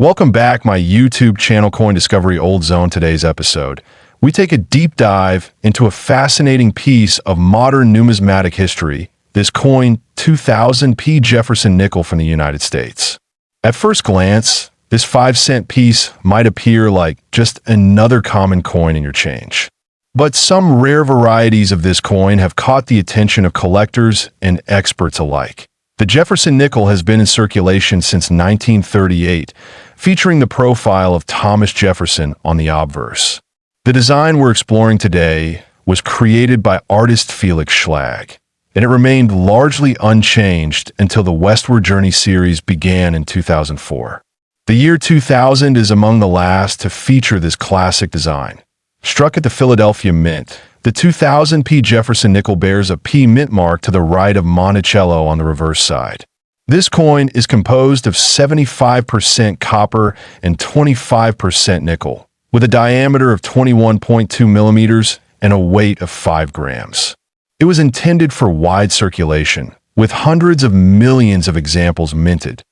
Welcome back, my YouTube channel Coin Discovery Old Zone. Today's episode, we take a deep dive into a fascinating piece of modern numismatic history, this coin 2000p Jefferson Nickel from the United States. At first glance, this 5-cent piece might appear like just another common coin in your change. But some rare varieties of this coin have caught the attention of collectors and experts alike. The Jefferson Nickel has been in circulation since 1938, featuring the profile of Thomas Jefferson on the obverse. The design we're exploring today was created by artist Felix Schlag, and it remained largely unchanged until the Westward Journey series began in 2004. The year 2000 is among the last to feature this classic design. Struck at the Philadelphia Mint, the 2000p Jefferson Nickel bears a P mint mark to the right of Monticello on the reverse side. This coin is composed of 75% copper and 25% nickel, with a diameter of 21.2 millimeters and a weight of 5 grams. It was intended for wide circulation, with hundreds of millions of examples minted.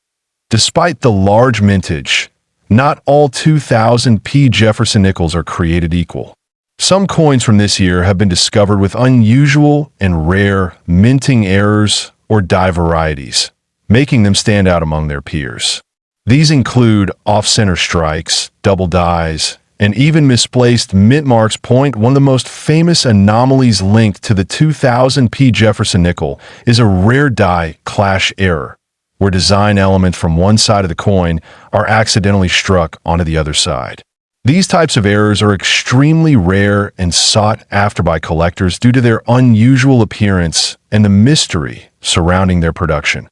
Despite the large mintage, not all 2000p Jefferson Nickels are created equal. Some coins from this year have been discovered with unusual and rare minting errors or die varieties, making them stand out among their peers. These include off-center strikes, double dies, and even misplaced mint marks. One of the most famous anomalies linked to the 2000p Jefferson Nickel is a rare die clash error, where design elements from one side of the coin are accidentally struck onto the other side. These types of errors are extremely rare and sought after by collectors due to their unusual appearance and the mystery surrounding their production.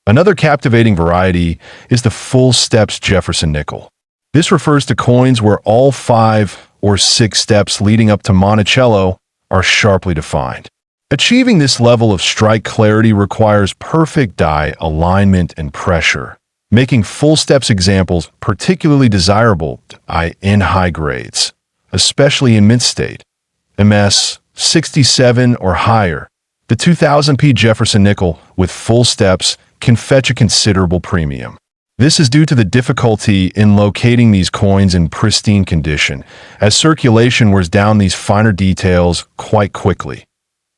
Another captivating variety is the full steps Jefferson Nickel. This refers to coins where all 5 or 6 steps leading up to Monticello are sharply defined. Achieving this level of strike clarity requires perfect die alignment and pressure, making full steps examples particularly desirable in high grades, especially in mint state, MS 67 or higher. The 2000p Jefferson Nickel with full steps can fetch a considerable premium. This is due to the difficulty in locating these coins in pristine condition, as circulation wears down these finer details quite quickly.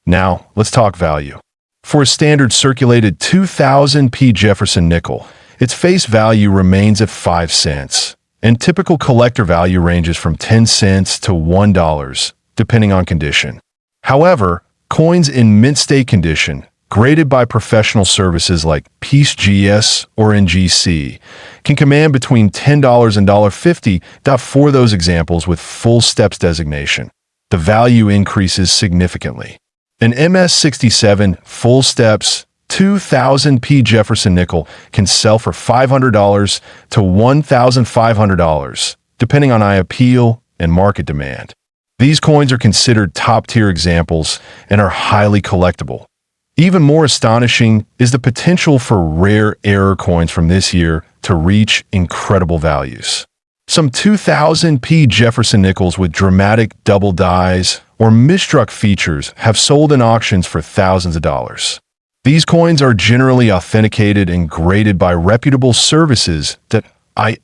Now, let's talk value. For a standard circulated 2000p Jefferson Nickel, its face value remains at 5 cents, and typical collector value ranges from 10 cents to $1, depending on condition. However, coins in mint state condition, graded by professional services like Piece GS or NGC, can command between $10 and $50. For those examples with full steps designation, the value increases significantly. An MS 67 full steps 2000p Jefferson Nickel can sell for $500 to $1,500, depending on eye appeal and market demand. These coins are considered top-tier examples and are highly collectible. Even more astonishing is the potential for rare error coins from this year to reach incredible values. Some 2000p Jefferson Nickels with dramatic double dies or misstruck features have sold in auctions for thousands of dollars. These coins are generally authenticated and graded by reputable services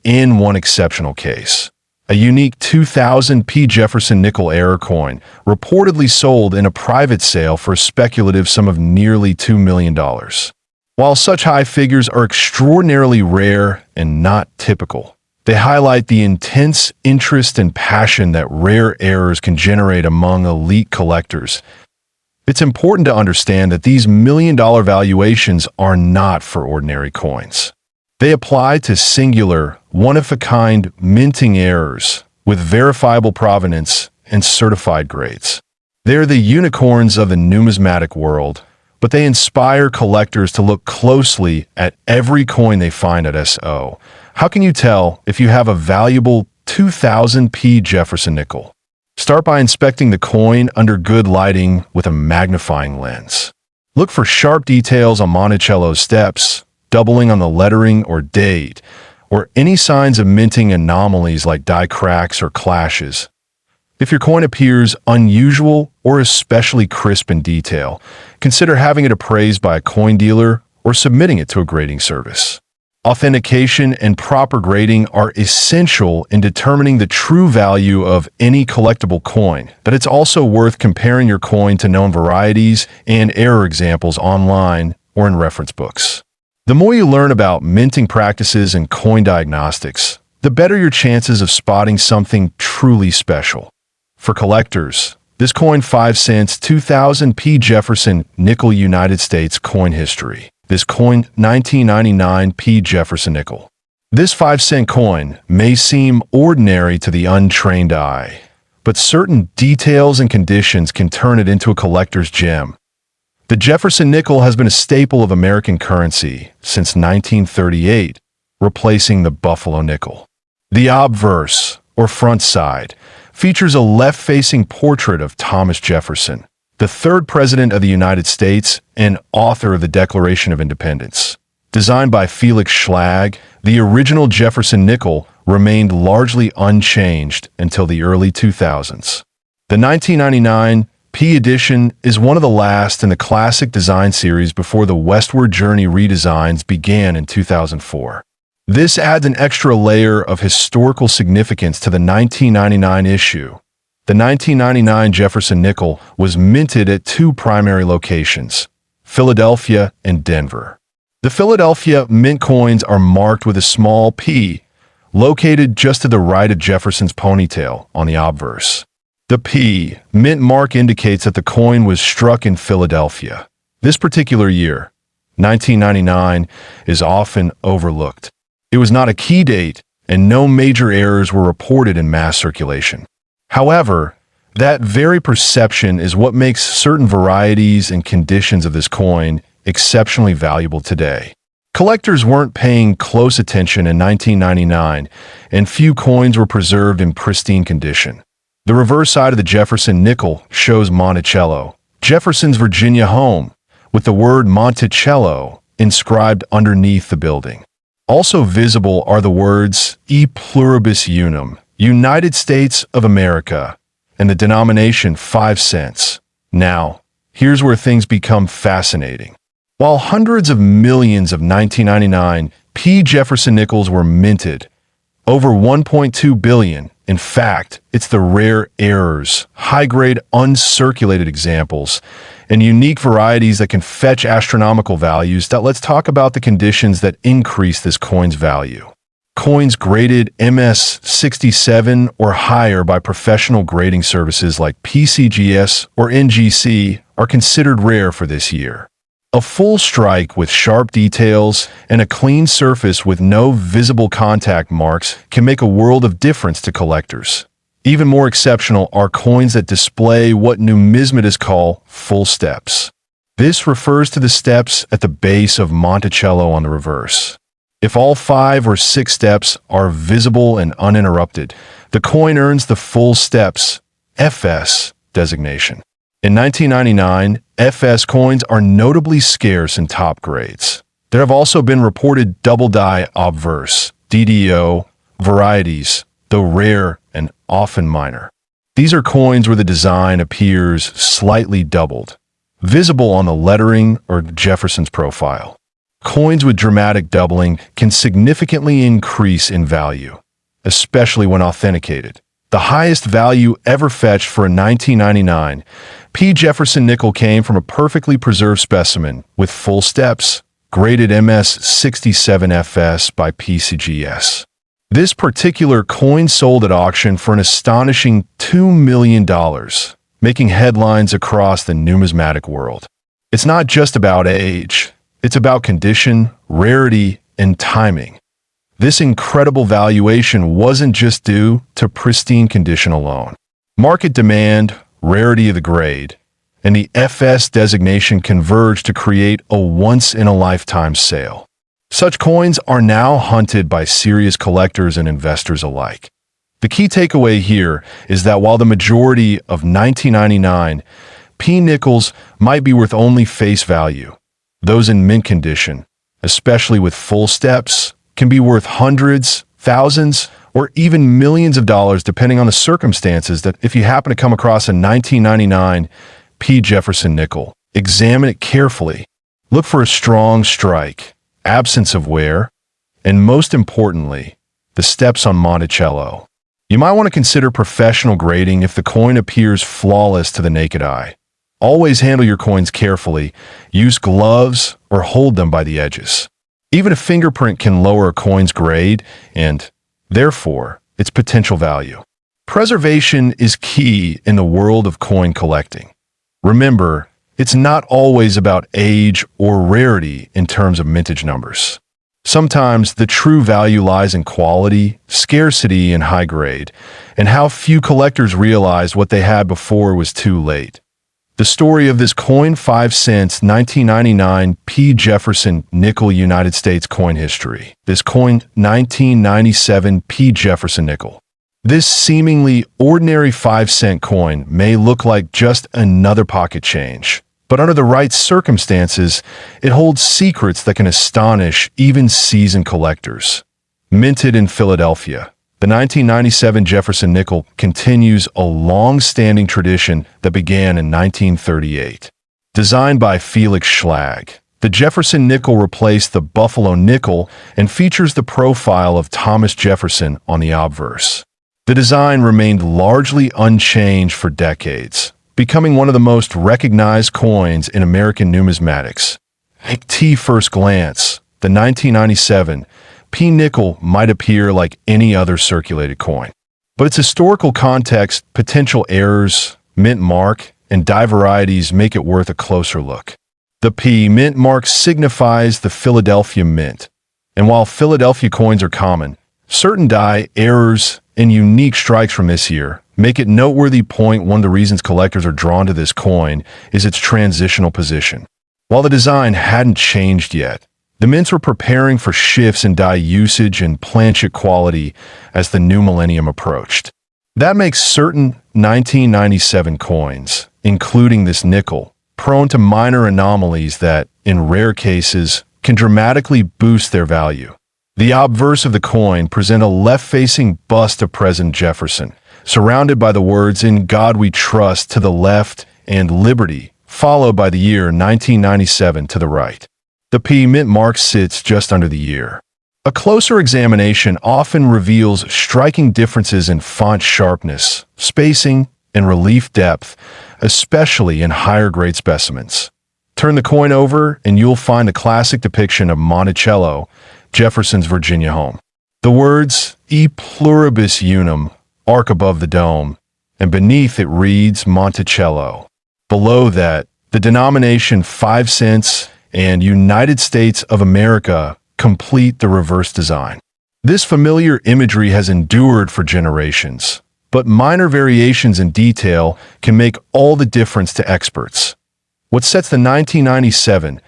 in one exceptional case. A unique 2000p Jefferson Nickel error coin reportedly sold in a private sale for a speculative sum of nearly $2 million. While such high figures are extraordinarily rare and not typical, they highlight the intense interest and passion that rare errors can generate among elite collectors. It's important to understand that these million-dollar valuations are not for ordinary coins. They apply to singular, one-of-a-kind minting errors with verifiable provenance and certified grades. They're the unicorns of the numismatic world, but they inspire collectors to look closely at every coin they find at SO. How can you tell if you have a valuable 2000p Jefferson Nickel? Start by inspecting the coin under good lighting with a magnifying lens. Look for sharp details on Monticello's steps, doubling on the lettering or date, or any signs of minting anomalies like die cracks or clashes. If your coin appears unusual or especially crisp in detail, consider having it appraised by a coin dealer or submitting it to a grading service. Authentication and proper grading are essential in determining the true value of any collectible coin, but it's also worth comparing your coin to known varieties and error examples online or in reference books. The more you learn about minting practices and coin diagnostics, the better your chances of spotting something truly special. For collectors, this coin 5 cents 2000 P Jefferson Nickel United States coin history. This coin 1999 P Jefferson Nickel. This 5-cent coin may seem ordinary to the untrained eye, but certain details and conditions can turn it into a collector's gem. The Jefferson Nickel has been a staple of American currency since 1938, replacing the Buffalo nickel. The obverse, or front side, features a left-facing portrait of Thomas Jefferson, the third president of the United States and author of the Declaration of Independence. Designed by Felix Schlag, the original Jefferson Nickel remained largely unchanged until the early 2000s. The 1999 P edition is one of the last in the classic design series before the Westward Journey redesigns began in 2004. This adds an extra layer of historical significance to the 1999 issue. The 1999 Jefferson Nickel was minted at two primary locations, Philadelphia and Denver. The Philadelphia mint coins are marked with a small P, located just to the right of Jefferson's ponytail on the obverse. The P mint mark indicates that the coin was struck in Philadelphia. This particular year, 1999, is often overlooked. It was not a key date, and no major errors were reported in mass circulation. However, that very perception is what makes certain varieties and conditions of this coin exceptionally valuable today. Collectors weren't paying close attention in 1999, and few coins were preserved in pristine condition. The reverse side of the Jefferson Nickel shows Monticello, Jefferson's Virginia home, with the word Monticello inscribed underneath the building. Also visible are the words E Pluribus Unum, United States of America, and the denomination 5 cents. Now, here's where things become fascinating. While hundreds of millions of 1999 P. Jefferson nickels were minted, over 1.2 billion, in fact, it's the rare errors, high-grade uncirculated examples, and unique varieties that can fetch astronomical values that let's talk about the conditions that increase this coin's value. Coins graded MS 67 or higher by professional grading services like PCGS or NGC are considered rare for this year. A full strike with sharp details and a clean surface with no visible contact marks can make a world of difference to collectors. Even more exceptional are coins that display what numismatists call full steps. This refers to the steps at the base of Monticello on the reverse. If all 5 or 6 steps are visible and uninterrupted, the coin earns the full steps FS designation. In 1999, FS coins are notably scarce in top grades. There have also been reported double-die obverse, DDO, varieties, though rare and often minor. These are coins where the design appears slightly doubled, visible on the lettering or Jefferson's profile. Coins with dramatic doubling can significantly increase in value, especially when authenticated. The highest value ever fetched for a 1999 P. Jefferson nickel came from a perfectly preserved specimen with full steps, graded MS 67 FS by PCGS. This particular coin sold at auction for an astonishing $2 million, making headlines across the numismatic world. It's not just about age, it's about condition, rarity, and timing. This incredible valuation wasn't just due to pristine condition alone. Market demand, rarity of the grade, and the FS designation converged to create a once-in-a-lifetime sale. Such coins are now hunted by serious collectors and investors alike. The key takeaway here is that while the majority of 1999 P nickels might be worth only face value, those in mint condition, especially with full steps, can be worth hundreds, thousands, or even millions of dollars depending on the circumstances. That if you happen to come across a 1999 P. Jefferson nickel, examine it carefully. Look for a strong strike, absence of wear, and most importantly, the steps on Monticello. You might want to consider professional grading if the coin appears flawless to the naked eye. Always handle your coins carefully, use gloves, or hold them by the edges. Even a fingerprint can lower a coin's grade and, therefore, its potential value. Preservation is key in the world of coin collecting. Remember, it's not always about age or rarity in terms of mintage numbers. Sometimes the true value lies in quality, scarcity, and high grade, and how few collectors realized what they had before it was too late. The story of this coin, 5 cents, 1999 P. Jefferson Nickel United States coin history. This coin, 1997 P. Jefferson Nickel. This seemingly ordinary 5-cent coin may look like just another pocket change, but under the right circumstances, it holds secrets that can astonish even seasoned collectors. Minted in Philadelphia, the 1997 Jefferson Nickel continues a long-standing tradition that began in 1938. Designed by Felix Schlag, the Jefferson Nickel replaced the Buffalo nickel and features the profile of Thomas Jefferson on the obverse. The design remained largely unchanged for decades, becoming one of the most recognized coins in American numismatics. At first glance, the 1997 P. Nickel might appear like any other circulated coin, but its historical context, potential errors, mint mark, and die varieties make it worth a closer look. The P mint mark signifies the Philadelphia Mint, and while Philadelphia coins are common, certain die errors and unique strikes from this year make it noteworthy. One of the reasons collectors are drawn to this coin is its transitional position. While the design hadn't changed yet, the mints were preparing for shifts in die usage and planchet quality as the new millennium approached. That makes certain 1997 coins, including this nickel, prone to minor anomalies that, in rare cases, can dramatically boost their value. The obverse of the coin present a left-facing bust of President Jefferson, surrounded by the words "In God We Trust" to the left and "Liberty," followed by the year 1997 to the right. The P mint mark sits just under the year. A closer examination often reveals striking differences in font sharpness, spacing, and relief depth, especially in higher-grade specimens. Turn the coin over and you'll find a classic depiction of Monticello, Jefferson's Virginia home. The words "E pluribus unum" arc above the dome, and beneath it reads Monticello. Below that, the denomination 5 cents and United States of America complete the reverse design. This familiar imagery has endured for generations, but minor variations in detail can make all the difference to experts. What sets the 1997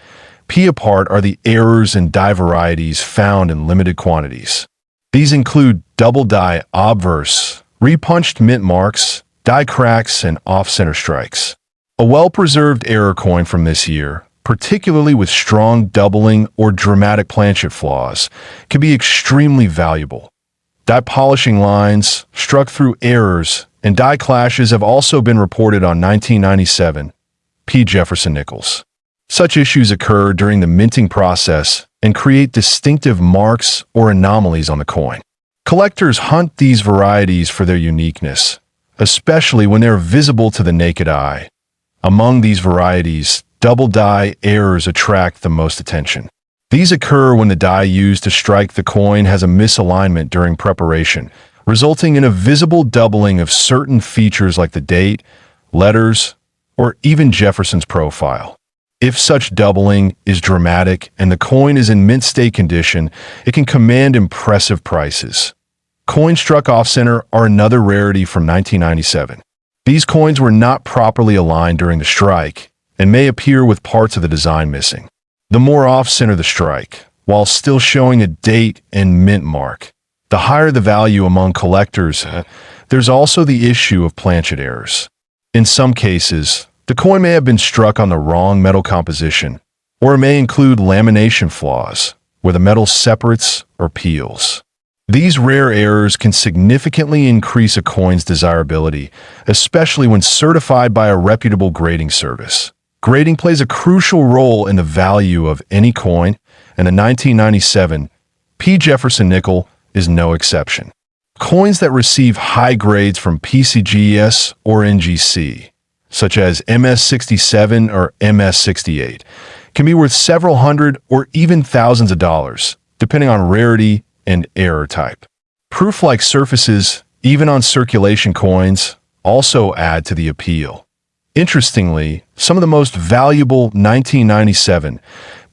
P apart are the errors and die varieties found in limited quantities. These include double die obverse, repunched mint marks, die cracks, and off-center strikes. A well-preserved error coin from this year, particularly with strong doubling or dramatic planchet flaws, can be extremely valuable. Die polishing lines, struck through errors, and die clashes have also been reported on 1997 P. Jefferson Nickels. Such issues occur during the minting process and create distinctive marks or anomalies on the coin. Collectors hunt these varieties for their uniqueness, especially when they are visible to the naked eye. Among these varieties, double die errors attract the most attention. These occur when the die used to strike the coin has a misalignment during preparation, resulting in a visible doubling of certain features like the date, letters, or even Jefferson's profile. If such doubling is dramatic and the coin is in mint state condition, it can command impressive prices. Coins struck off-center are another rarity from 1997. These coins were not properly aligned during the strike and may appear with parts of the design missing. The more off-center the strike, while still showing a date and mint mark, the higher the value among collectors. There's also the issue of planchet errors. In some cases, the coin may have been struck on the wrong metal composition, or it may include lamination flaws, where the metal separates or peels. These rare errors can significantly increase a coin's desirability, especially when certified by a reputable grading service. Grading plays a crucial role in the value of any coin, and the 1997 P. Jefferson Nickel is no exception. Coins that receive high grades from PCGS or NGC, such as MS-67 or MS-68, can be worth several hundred or even thousands of dollars, depending on rarity and error type. Proof-like surfaces, even on circulation coins, also add to the appeal. Interestingly, some of the most valuable 1997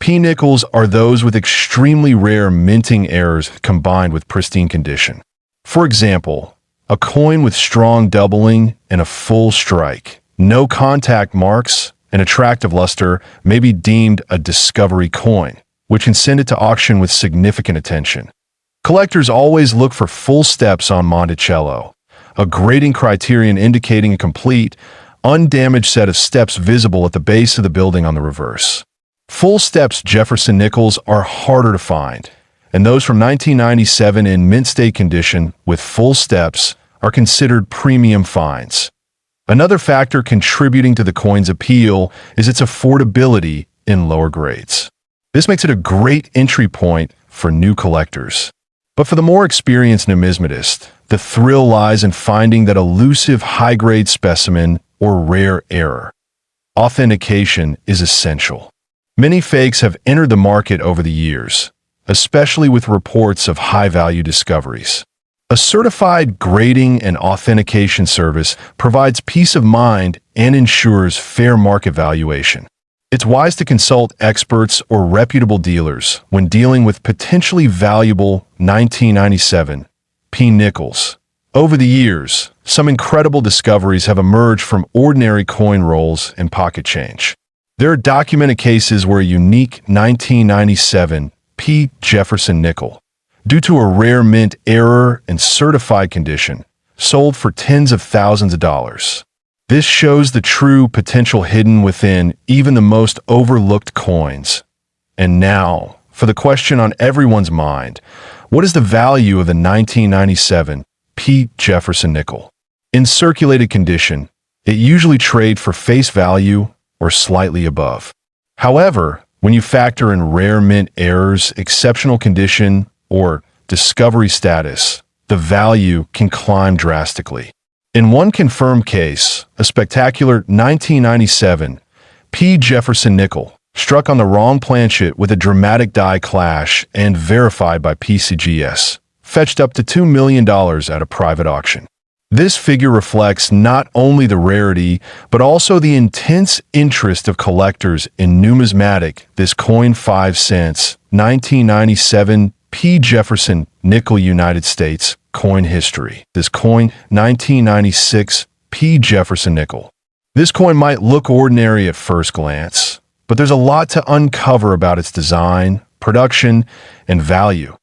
P nickels are those with extremely rare minting errors combined with pristine condition. For example, a coin with strong doubling and a full strike, no contact marks, and attractive luster may be deemed a discovery coin, which can send it to auction with significant attention. Collectors always look for full steps on Monticello, a grading criterion indicating a complete, undamaged set of steps visible at the base of the building on the reverse. Full steps Jefferson nickels are harder to find, and those from 1997 in mint state condition with full steps are considered premium finds. Another factor contributing to the coin's appeal is its affordability in lower grades. This makes it a great entry point for new collectors. But for the more experienced numismatist, the thrill lies in finding that elusive high-grade specimen or rare error. Authentication is essential. Many fakes have entered the market over the years, especially with reports of high-value discoveries. A certified grading and authentication service provides peace of mind and ensures fair market valuation. It's wise to consult experts or reputable dealers when dealing with potentially valuable 1997 P nickels. Over the years, some incredible discoveries have emerged from ordinary coin rolls and pocket change. There are documented cases where a unique 1997 P. Jefferson nickel, due to a rare mint error and certified condition, sold for tens of thousands of dollars. This shows the true potential hidden within even the most overlooked coins. And now, for the question on everyone's mind, what is the value of the 1997 P. Jefferson nickel? In circulated condition, it usually trades for face value or slightly above. However, when you factor in rare mint errors, exceptional condition, or discovery status, the value can climb drastically. In one confirmed case, a spectacular 1997 P. Jefferson nickel struck on the wrong planchet with a dramatic die clash and verified by PCGS, fetched up to $2 million at a private auction. This figure reflects not only the rarity, but also the intense interest of collectors in numismatic, this coin 5 cents, 1997 P. Jefferson Nickel United States coin history. This coin, 1996 P. Jefferson Nickel. This coin might look ordinary at first glance, but there's a lot to uncover about its design, production, and value.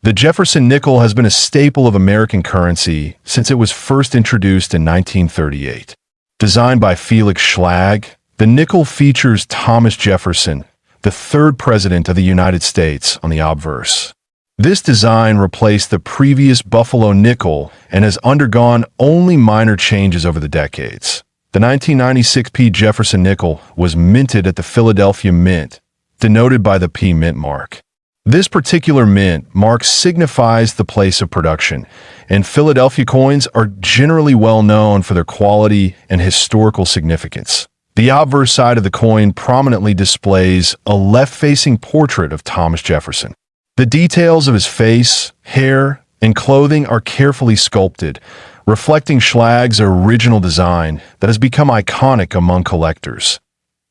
The Jefferson nickel has been a staple of American currency since it was first introduced in 1938. Designed by Felix Schlag, the nickel features Thomas Jefferson, the third president of the United States, on the obverse. This design replaced the previous Buffalo nickel and has undergone only minor changes over the decades. The 1996 P. Jefferson nickel was minted at the Philadelphia Mint, denoted by the P mint mark. This particular mint mark signifies the place of production, and Philadelphia coins are generally well known for their quality and historical significance. The obverse side of the coin prominently displays a left-facing portrait of Thomas Jefferson. The details of his face, hair, and clothing are carefully sculpted, reflecting Schlag's original design that has become iconic among collectors.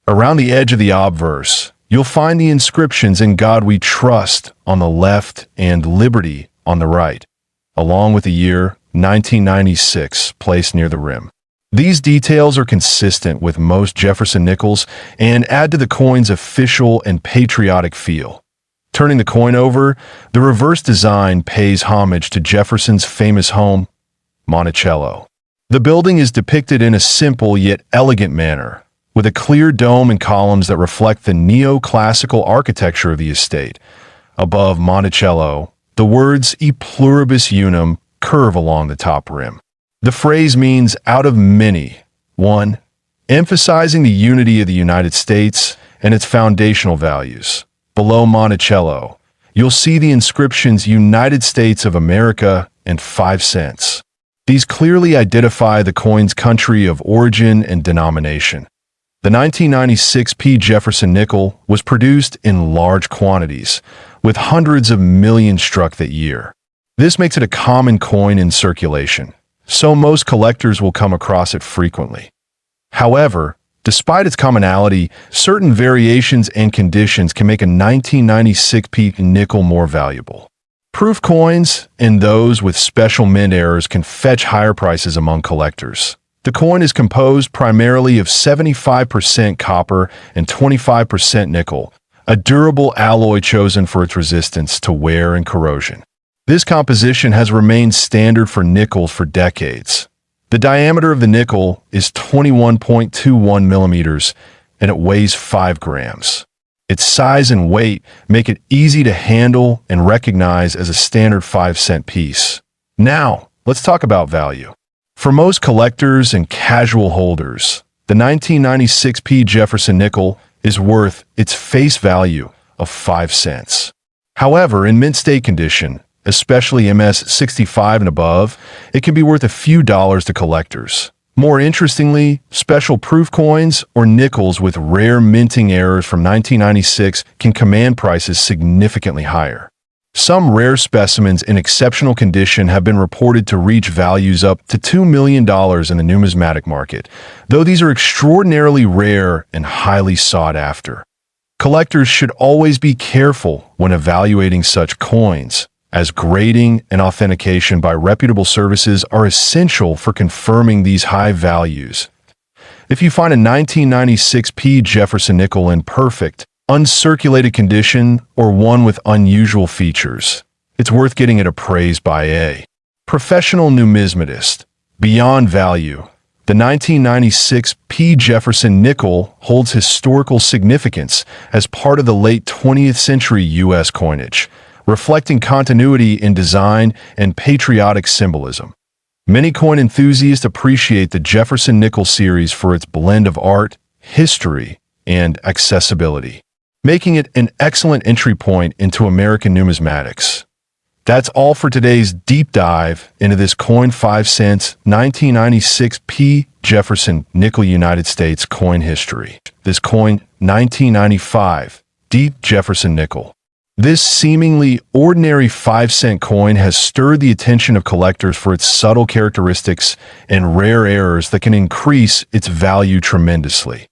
Around the edge of the obverse, you'll find the inscriptions "In God We Trust" on the left and "Liberty" on the right, along with the year 1996 placed near the rim. These details are consistent with most Jefferson nickels and add to the coin's official and patriotic feel. Turning the coin over, the reverse design pays homage to Jefferson's famous home, Monticello. The building is depicted in a simple yet elegant manner, with a clear dome and columns that reflect the neoclassical architecture of the estate. Above Monticello, the words "E pluribus unum" curve along the top rim. The phrase means "out of many, one," emphasizing the unity of the United States and its foundational values. Below Monticello, you'll see the inscriptions United States of America and 5 cents. These clearly identify the coin's country of origin and denomination. The 1996 P. Jefferson Nickel was produced in large quantities, with hundreds of millions struck that year. This makes it a common coin in circulation, so most collectors will come across it frequently. However, despite its commonality, certain variations and conditions can make a 1996 P. nickel more valuable. Proof coins and those with special mint errors can fetch higher prices among collectors. The coin is composed primarily of 75% copper and 25% nickel, a durable alloy chosen for its resistance to wear and corrosion. This composition has remained standard for nickels for decades. The diameter of the nickel is 21.21 millimeters, and it weighs 5 grams. Its size and weight make it easy to handle and recognize as a standard 5-cent piece. Now, let's talk about value. For most collectors and casual holders, the 1996 P. Jefferson Nickel is worth its face value of 5 cents. However, in mint state condition, especially MS 65 and above, it can be worth a few dollars to collectors. More interestingly, special proof coins or nickels with rare minting errors from 1996 can command prices significantly higher. Some rare specimens in exceptional condition have been reported to reach values up to $2 million in the numismatic market, though these are extraordinarily rare and highly sought after. Collectors should always be careful when evaluating such coins, as grading and authentication by reputable services are essential for confirming these high values. If you find a 1996 P. Jefferson Nickel in perfect, uncirculated condition or one with unusual features, it's worth getting it appraised by a professional numismatist. Beyond value, the 1996 P. Jefferson Nickel holds historical significance as part of the late 20th century U.S. coinage, reflecting continuity in design and patriotic symbolism. Many coin enthusiasts appreciate the Jefferson Nickel series for its blend of art, history, and accessibility, making it an excellent entry point into American numismatics. That's all for today's deep dive into this coin 5 cents 1996 P. Jefferson Nickel United States coin history. This coin, 1995, Deep Jefferson Nickel. This seemingly ordinary 5-cent coin has stirred the attention of collectors for its subtle characteristics and rare errors that can increase its value tremendously.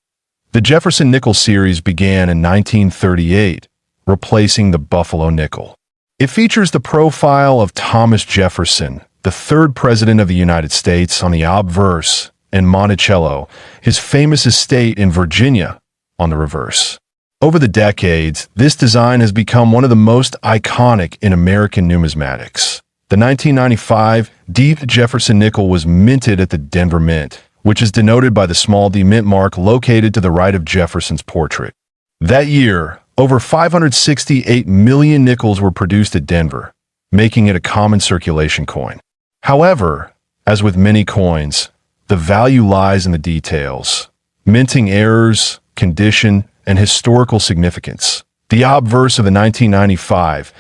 The Jefferson Nickel series began in 1938, replacing the Buffalo nickel. It features the profile of Thomas Jefferson, the third president of the United States, on the obverse, and Monticello, his famous estate in Virginia, on the reverse. Over the decades, this design has become one of the most iconic in American numismatics. The 1995 Deep Jefferson Nickel was minted at the Denver Mint, which is denoted by the small D mint mark located to the right of Jefferson's portrait. That year, over 568 million nickels were produced at Denver, making it a common circulation coin. However, as with many coins, the value lies in the details. Minting errors, condition, and historical significance. The obverse of the 1995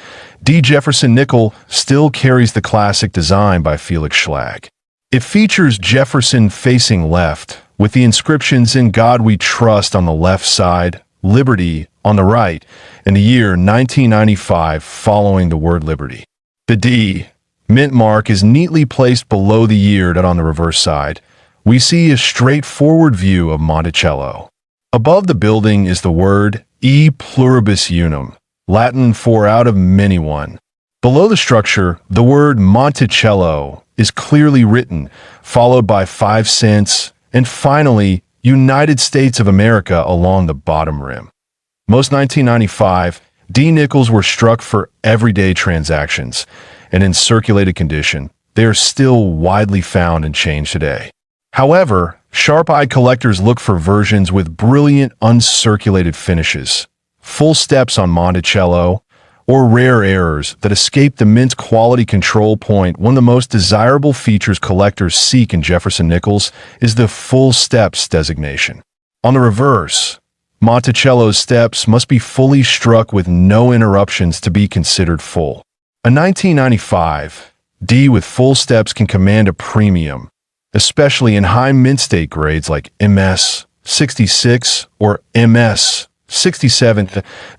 D. Jefferson Nickel still carries the classic design by Felix Schlag. It features Jefferson facing left, with the inscriptions "In God We Trust" on the left side, "Liberty" on the right, and the year 1995 following the word liberty. The D. mint mark is neatly placed below the year that on the reverse side. We see a straightforward view of Monticello. Above the building is the word E pluribus unum, Latin for out of many one. Below the structure, the word Monticello is clearly written, followed by 5 cents, and finally, United States of America along the bottom rim. Most 1995 D nickels were struck for everyday transactions, and in circulated condition, they are still widely found in change today. However, sharp-eyed collectors look for versions with brilliant uncirculated finishes, full steps on Monticello, or rare errors that escape the mint's quality control point. One of the most desirable features collectors seek in Jefferson Nickels is the full steps designation. On the reverse, Monticello's steps must be fully struck with no interruptions to be considered full. A 1995 D with full steps can command a premium, especially in high mint state grades like MS 66 or MS 67.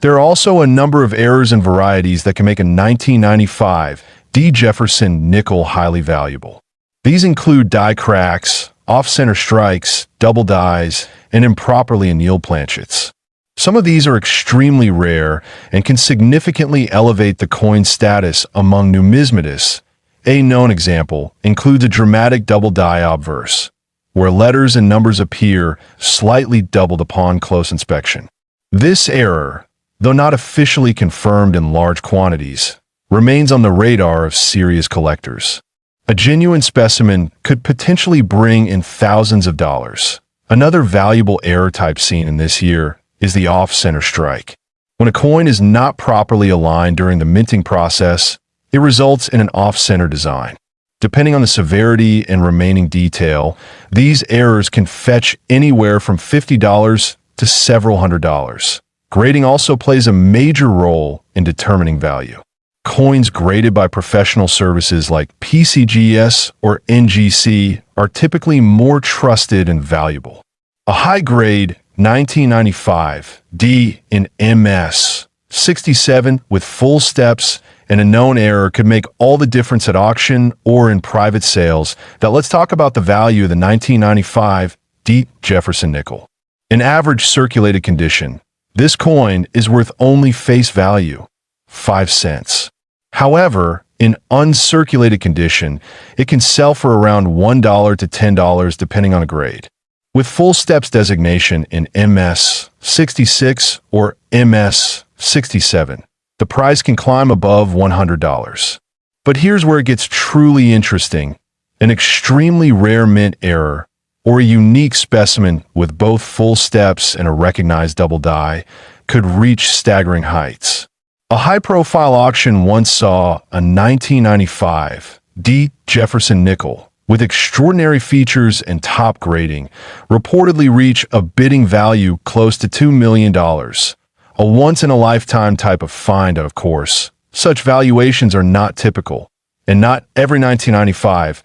There are also a number of errors and varieties that can make a 1995 D Jefferson Nickel highly valuable. These include die cracks, off-center strikes, double dies, and improperly annealed planchets. Some of these are extremely rare and can significantly elevate the coin's status among numismatists. A known example includes a dramatic double die obverse, where letters and numbers appear slightly doubled upon close inspection. This error, though not officially confirmed in large quantities, remains on the radar of serious collectors. A genuine specimen could potentially bring in thousands of dollars. Another valuable error type seen in this year is the off-center strike. When a coin is not properly aligned during the minting process, it results in an off-center design. Depending on the severity and remaining detail, these errors can fetch anywhere from $50 to several $100s. Grading also plays a major role in determining value. Coins graded by professional services like PCGS or NGC are typically more trusted and valuable. A high-grade 1995 D in MS 67 with full steps and a known error could make all the difference at auction or in private sales. Now let's talk about the value of the 1995 D Jefferson Nickel. In average circulated condition, this coin is worth only face value, 5 cents. However, in uncirculated condition, it can sell for around $1 to $10 depending on a grade. With full steps designation in MS 66 or MS 67, the price can climb above $100. But here's where it gets truly interesting. An extremely rare mint error or a unique specimen with both full steps and a recognized double die could reach staggering heights. A high-profile auction once saw a 1995 D Jefferson Nickel with extraordinary features and top grading reportedly reach a bidding value close to $2 million. A once-in-a-lifetime type of find, of course. Such valuations are not typical, and not every 1995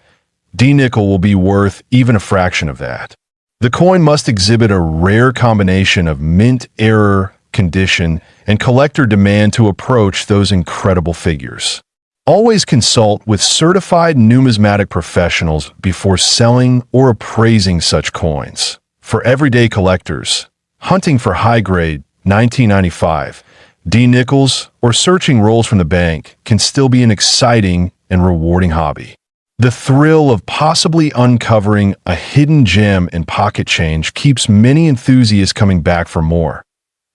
D nickel will be worth even a fraction of that. The coin must exhibit a rare combination of mint error, condition, and collector demand to approach those incredible figures. Always consult with certified numismatic professionals before selling or appraising such coins. For everyday collectors, hunting for high-grade 1995 D nickels or searching rolls from the bank can still be an exciting and rewarding hobby. The thrill of possibly uncovering a hidden gem in pocket change keeps many enthusiasts coming back for more.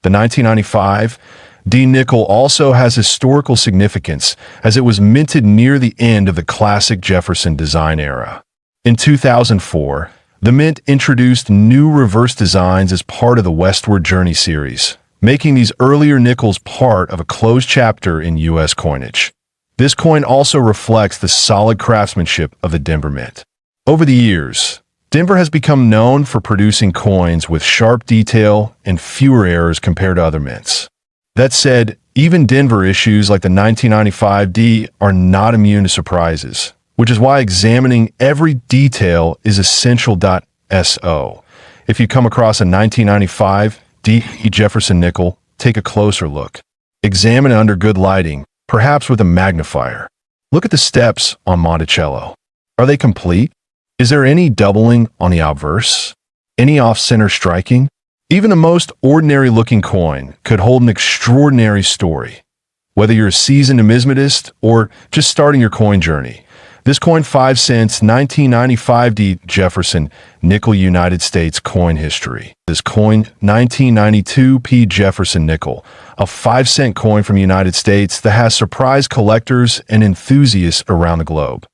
The 1995 D nickel also has historical significance as it was minted near the end of the classic Jefferson design era. In 2004, the mint introduced new reverse designs as part of the Westward Journey series, making these earlier nickels part of a closed chapter in U.S. coinage. This coin also reflects the solid craftsmanship of the Denver Mint. Over the years, Denver has become known for producing coins with sharp detail and fewer errors compared to other mints. That said, even Denver issues like the 1995 D are not immune to surprises, which is why examining every detail is essential. So, if you come across a 1995 D Jefferson Nickel, take a closer look. Examine it under good lighting, perhaps with a magnifier. Look at the steps on Monticello. Are they complete? Is there any doubling on the obverse? Any off-center striking? Even the most ordinary-looking coin could hold an extraordinary story. Whether you're a seasoned numismatist or just starting your coin journey, this coin 5 cents 1995 D Jefferson Nickel United States coin history. This coin 1992 P Jefferson Nickel, a 5-cent coin from the United States that has surprised collectors and enthusiasts around the globe.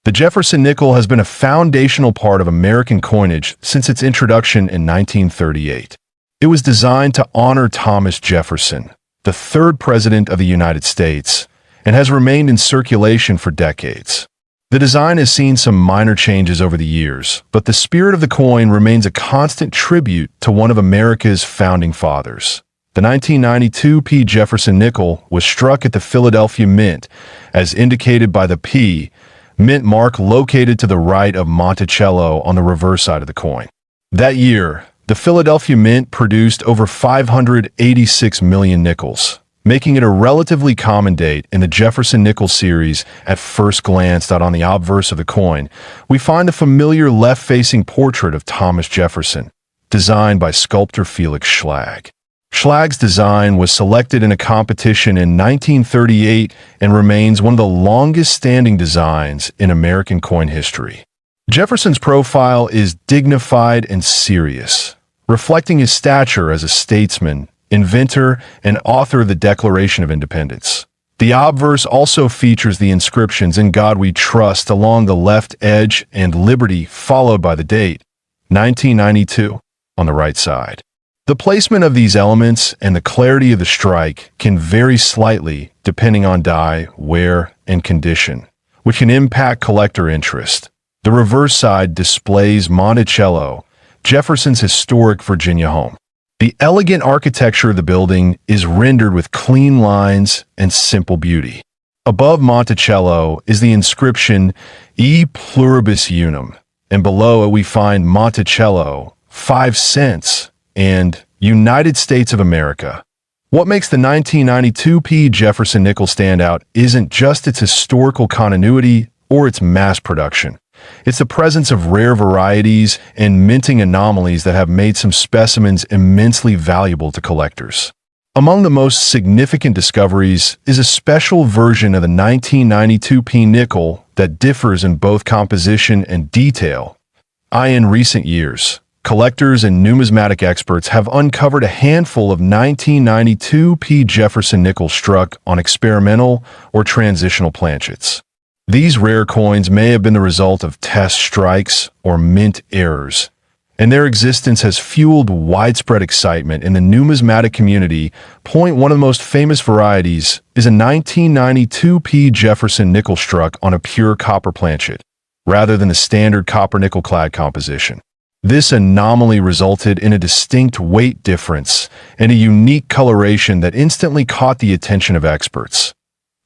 The Jefferson Nickel has been a foundational part of American coinage since its introduction in 1938. It was designed to honor Thomas Jefferson, the third president of the United States, and has remained in circulation for decades. The design has seen some minor changes over the years, but the spirit of the coin remains a constant tribute to one of America's founding fathers. The 1992 P. Jefferson Nickel was struck at the Philadelphia Mint, as indicated by the P. Mint mark located to the right of Monticello on the reverse side of the coin. That year, the Philadelphia Mint produced over 586 million nickels, making it a relatively common date in the Jefferson Nickel series. At first glance, on the obverse of the coin, we find the familiar left-facing portrait of Thomas Jefferson, designed by sculptor Felix Schlag. Schlag's design was selected in a competition in 1938 and remains one of the longest-standing designs in American coin history. Jefferson's profile is dignified and serious, reflecting his stature as a statesman, inventor, and author of the Declaration of Independence. The obverse also features the inscriptions "In God We Trust" along the left edge and "Liberty," followed by the date, 1992, on the right side. The placement of these elements and the clarity of the strike can vary slightly depending on die, wear, and condition, which can impact collector interest. The reverse side displays Monticello, Jefferson's historic Virginia home. The elegant architecture of the building is rendered with clean lines and simple beauty. Above Monticello is the inscription "E Pluribus Unum," and below it we find Monticello, 5 cents, and United States of America. What makes the 1992 P. Jefferson Nickel stand out isn't just its historical continuity or its mass production. It's the presence of rare varieties and minting anomalies that have made some specimens immensely valuable to collectors. Among the most significant discoveries is a special version of the 1992 P. Nickel that differs in both composition and detail. In recent years, collectors and numismatic experts have uncovered a handful of 1992 P. Jefferson Nickel struck on experimental or transitional planchets. These rare coins may have been the result of test strikes or mint errors, and their existence has fueled widespread excitement in the numismatic community. One of the most famous varieties is a 1992 P. Jefferson Nickel struck on a pure copper planchet, rather than the standard copper-nickel clad composition. This anomaly resulted in a distinct weight difference and a unique coloration that instantly caught the attention of experts.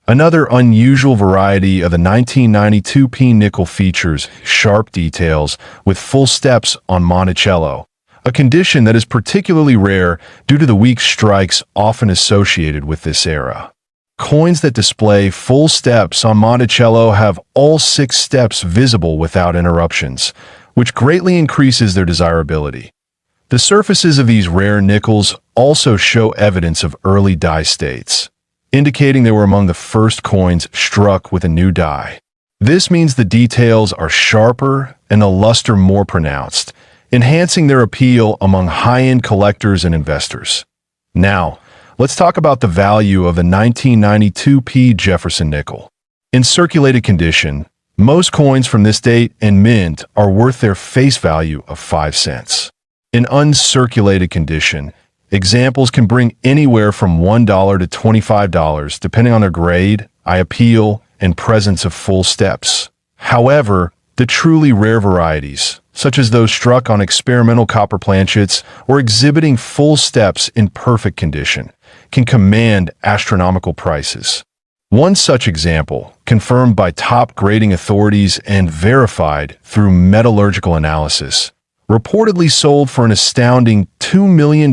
Another unusual variety of the 1992 P. Nickel features sharp details with full steps on Monticello, a condition that is particularly rare due to the weak strikes often associated with this era. Coins that display full steps on Monticello have all 6 steps visible without interruptions, which greatly increases their desirability. The surfaces of these rare nickels also show evidence of early die states, indicating they were among the first coins struck with a new die. This means the details are sharper and the luster more pronounced, enhancing their appeal among high-end collectors and investors. Now, let's talk about the value of the 1992 P. Jefferson Nickel. In circulated condition, most coins from this date and mint are worth their face value of 5 cents. In uncirculated condition, examples can bring anywhere from $1 to $25 depending on their grade, eye appeal, and presence of full steps. However, the truly rare varieties, such as those struck on experimental copper planchets or exhibiting full steps in perfect condition, can command astronomical prices. One such example, confirmed by top grading authorities and verified through metallurgical analysis, reportedly sold for an astounding $2 million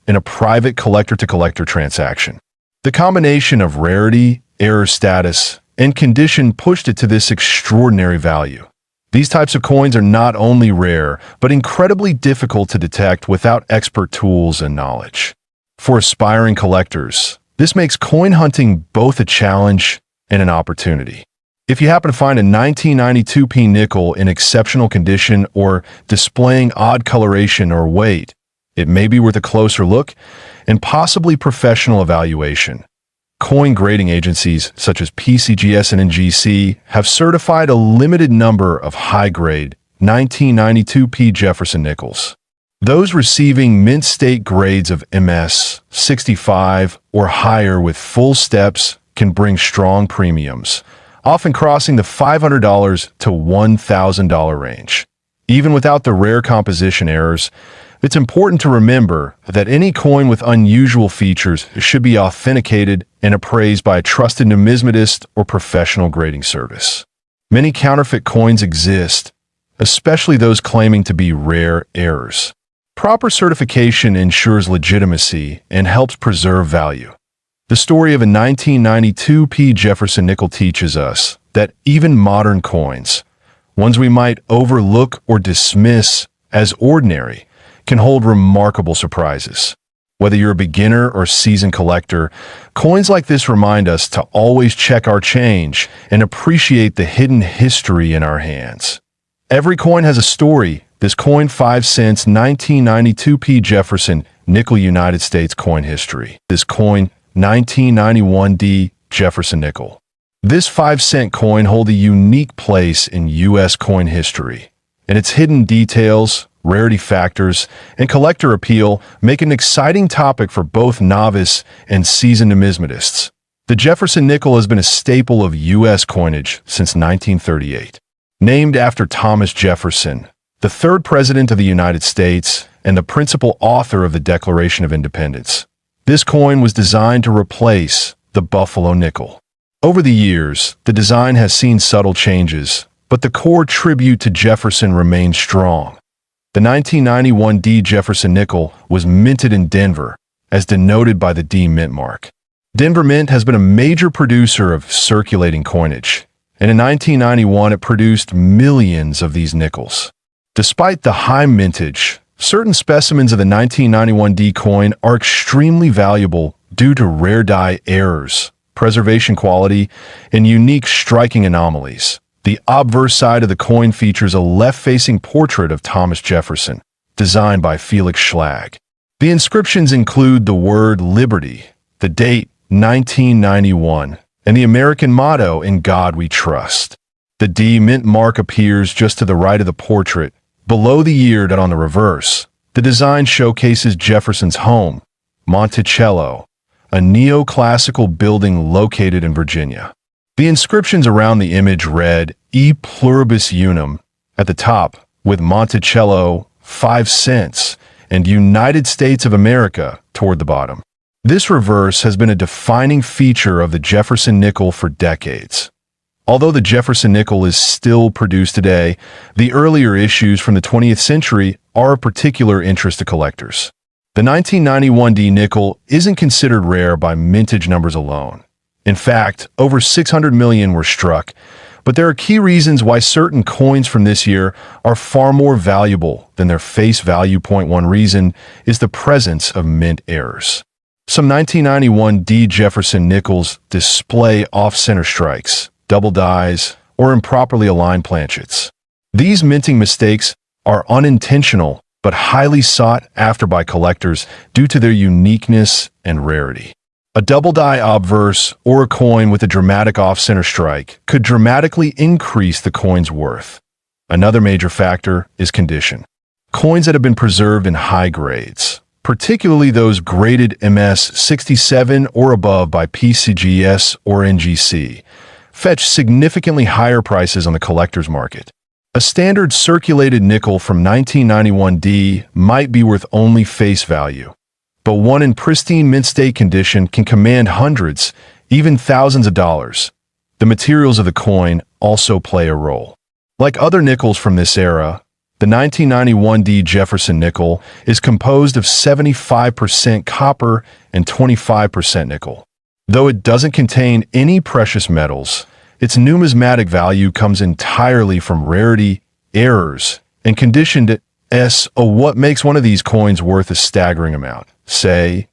in a private collector-to-collector transaction. The combination of rarity, error status, and condition pushed it to this extraordinary value. These types of coins are not only rare, but incredibly difficult to detect without expert tools and knowledge. For aspiring collectors, this makes coin hunting both a challenge and an opportunity. If you happen to find a 1992 P. Nickel in exceptional condition or displaying odd coloration or weight, it may be worth a closer look and possibly professional evaluation. Coin grading agencies such as PCGS and NGC have certified a limited number of high-grade 1992 P. Jefferson Nickels. Those receiving mint state grades of MS 65 or higher with full steps can bring strong premiums, often crossing the $500 to $1,000 range. Even without the rare composition errors, it's important to remember that any coin with unusual features should be authenticated and appraised by a trusted numismatist or professional grading service. Many counterfeit coins exist, especially those claiming to be rare errors. Proper certification ensures legitimacy and helps preserve value. The story of a 1992 Jefferson Nickel teaches us that even modern coins, ones we might overlook or dismiss as ordinary, can hold remarkable surprises. Whether you're a beginner or seasoned collector, coins like this remind us to always check our change and appreciate the hidden history in our hands. Every coin has a story. This coin 5 cents 1992 Jefferson Nickel United States coin history. This coin 1991 Jefferson Nickel. This 5-cent coin holds a unique place in U.S. coin history, and its hidden details, rarity factors, and collector appeal make an exciting topic for both novice and seasoned numismatists. The Jefferson Nickel has been a staple of U.S. coinage since 1938. Named after Thomas Jefferson, the third president of the United States and the principal author of the Declaration of Independence, this coin was designed to replace the Buffalo nickel. Over the years, the design has seen subtle changes, but the core tribute to Jefferson remains strong. The 1991 Jefferson Nickel was minted in Denver, as denoted by the D mint mark. Denver Mint has been a major producer of circulating coinage, and in 1991 it produced millions of these nickels. Despite the high mintage, certain specimens of the 1991 coin are extremely valuable due to rare die errors, preservation quality, and unique striking anomalies. The obverse side of the coin features a left-facing portrait of Thomas Jefferson, designed by Felix Schlag. The inscriptions include the word Liberty, the date 1991, and the American motto, "In God We Trust." The D mint mark appears just to the right of the portrait, below the year date on the reverse. The design showcases Jefferson's home, Monticello, a neoclassical building located in Virginia. The inscriptions around the image read E Pluribus Unum at the top, with Monticello, 5 cents, and United States of America toward the bottom. This reverse has been a defining feature of the Jefferson Nickel for decades. Although the Jefferson Nickel is still produced today, the earlier issues from the 20th century are of particular interest to collectors. The 1991 nickel isn't considered rare by mintage numbers alone. In fact, over 600 million were struck, but there are key reasons why certain coins from this year are far more valuable than their face value. One reason is the presence of mint errors. Some 1991 Jefferson nickels display off-center strikes, double dies, or improperly aligned planchets. These minting mistakes are unintentional but highly sought after by collectors due to their uniqueness and rarity. A double die obverse or a coin with a dramatic off-center strike could dramatically increase the coin's worth. Another major factor is condition. Coins that have been preserved in high grades, particularly those graded MS 67 or above by PCGS or NGC, fetch significantly higher prices on the collector's market. A standard circulated nickel from 1991 might be worth only face value, but one in pristine mint state condition can command hundreds, even thousands of dollars. The materials of the coin also play a role. Like other nickels from this era, the 1991 Jefferson Nickel is composed of 75% copper and 25% nickel. Though it doesn't contain any precious metals, its numismatic value comes entirely from rarity, errors, and condition to what makes one of these coins worth a staggering amount, say,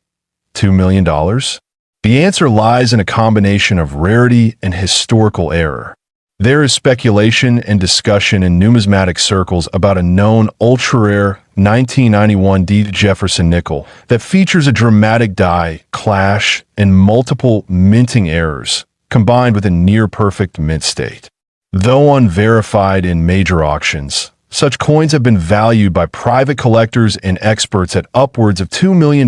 $2 million? The answer lies in a combination of rarity and historical error. There is speculation and discussion in numismatic circles about a known ultra-rare 1991 Jefferson Nickel that features a dramatic die, clash, and multiple minting errors, combined with a near-perfect mint state. Though unverified in major auctions, such coins have been valued by private collectors and experts at upwards of $2 million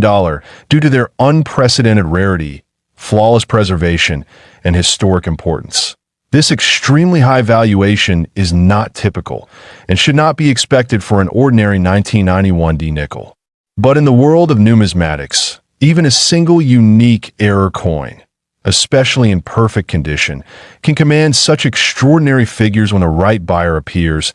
due to their unprecedented rarity, flawless preservation, and historic importance. This extremely high valuation is not typical and should not be expected for an ordinary 1991 D nickel. But in the world of numismatics, even a single unique error coin, especially in perfect condition, can command such extraordinary figures when the right buyer appears.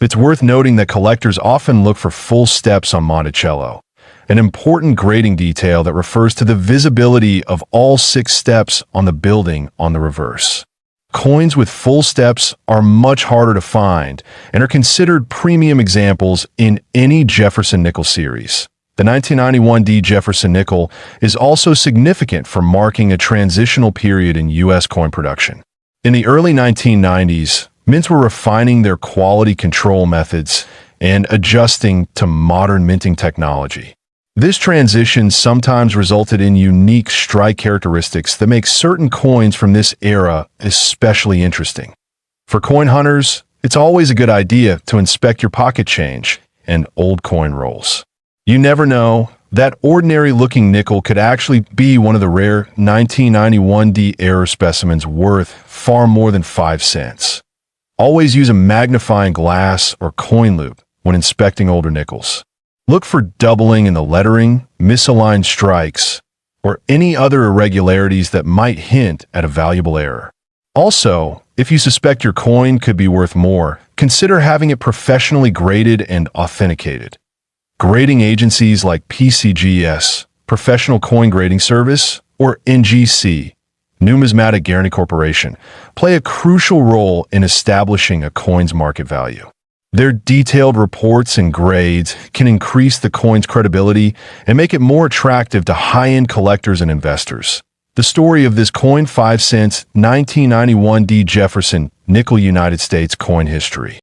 It's worth noting that collectors often look for full steps on Monticello, an important grading detail that refers to the visibility of all 6 steps on the building on the reverse. Coins with full steps are much harder to find and are considered premium examples in any Jefferson Nickel series. The 1991 D Jefferson Nickel is also significant for marking a transitional period in U.S. coin production. In the early 1990s, mints were refining their quality control methods and adjusting to modern minting technology. This transition sometimes resulted in unique strike characteristics that make certain coins from this era especially interesting. For coin hunters, it's always a good idea to inspect your pocket change and old coin rolls. You never know, that ordinary-looking nickel could actually be one of the rare 1991 D error specimens worth far more than 5 cents. Always use a magnifying glass or coin loop when inspecting older nickels. Look for doubling in the lettering, misaligned strikes, or any other irregularities that might hint at a valuable error. Also, if you suspect your coin could be worth more, consider having it professionally graded and authenticated. Grading agencies like PCGS, Professional Coin Grading Service, or NGC, Numismatic Guarantee Corporation, play a crucial role in establishing a coin's market value. Their detailed reports and grades can increase the coin's credibility and make it more attractive to high-end collectors and investors. The story of this coin 5 cents 1991 D Jefferson Nickel United States coin history.